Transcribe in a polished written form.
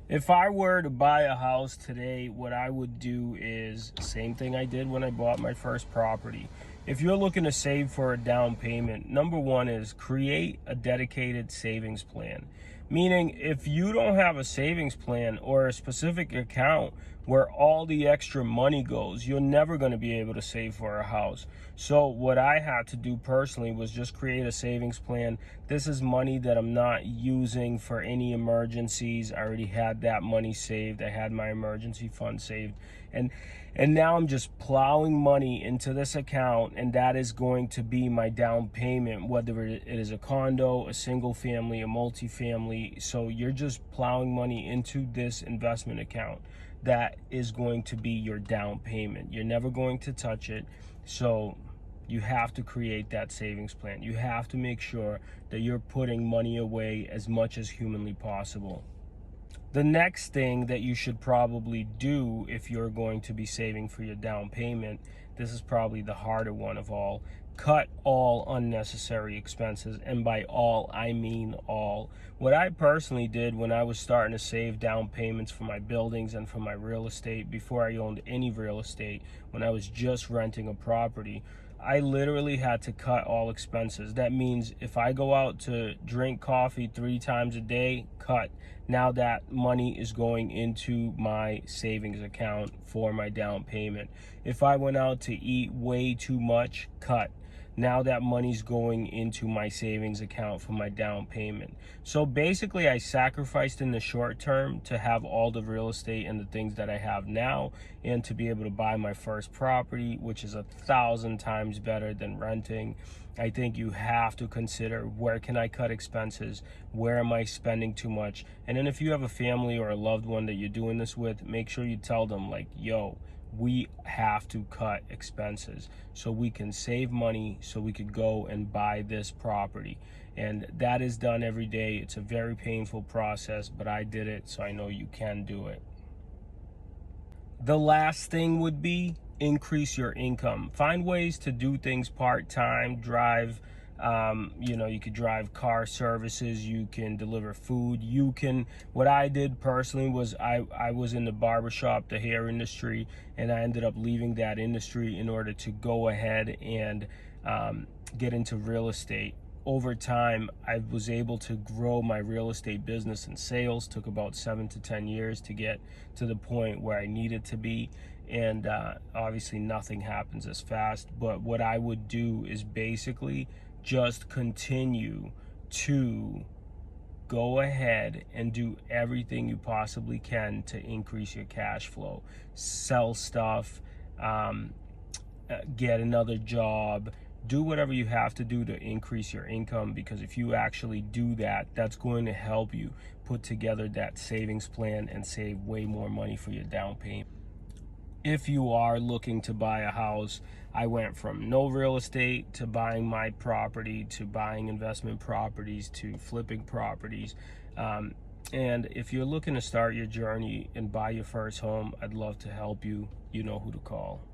If I were to buy a house today, what I would do is same thing I did when I bought my first property. If you're looking to save for a down payment, number one is create a dedicated savings plan. Meaning, if you don't have a savings plan or a specific account where all the extra money goes, you're never going to be able to save for a house. So what I had to do personally was just create a savings plan. This is money that I'm not using for any emergencies. I already had that money saved. I had my emergency fund saved. And now I'm just plowing money into this account, and that is going to be my down payment, whether it is a condo, a single family, a multifamily. So you're just plowing money into this investment account. That is going to be your down payment. You're never going to touch it. So you have to create that savings plan. You have to make sure that you're putting money away as much as humanly possible. The next thing that you should probably do if you're going to be saving for your down payment, this is probably the harder one of all, cut all unnecessary expenses. And by all, I mean all. What I personally did when I was starting to save down payments for my buildings and for my real estate before I owned any real estate, when I was just renting a property, I literally had to cut all expenses. That means if I go out to drink coffee 3 times a day, cut. Now that money is going into my savings account for my down payment. If I went out to eat way too much, cut. Now that money's going into my savings account for my down payment. So basically, I sacrificed in the short term to have all the real estate and the things that I have now, and to be able to buy my first property, which is 1,000 times better than renting. I think you have to consider, where can I cut expenses? Where am I spending too much? And then if you have a family or a loved one that you're doing this with, make sure you tell them, like, yo, we have to cut expenses so we can save money, so we could go and buy this property. And that is done every day. It's a very painful process, but I did it, so I know you can do it. The last thing would be increase your income. Find ways to do things part-time. Drive, you could drive car services, you can deliver food, what I did personally was I was in the barbershop, the hair industry, and I ended up leaving that industry in order to go ahead and get into real estate. Over time, I was able to grow my real estate business and sales. Took about 7 to 10 years to get to the point where I needed to be. And obviously nothing happens as fast. But what I would do is basically just continue to go ahead and do everything you possibly can to increase your cash flow. Sell stuff, get another job, do whatever you have to do to increase your income, because if you actually do that, that's going to help you put together that savings plan and save way more money for your down payment. If you are looking to buy a house, I went from no real estate to buying my property, to buying investment properties, to flipping properties. And if you're looking to start your journey and buy your first home, I'd love to help you. You know who to call.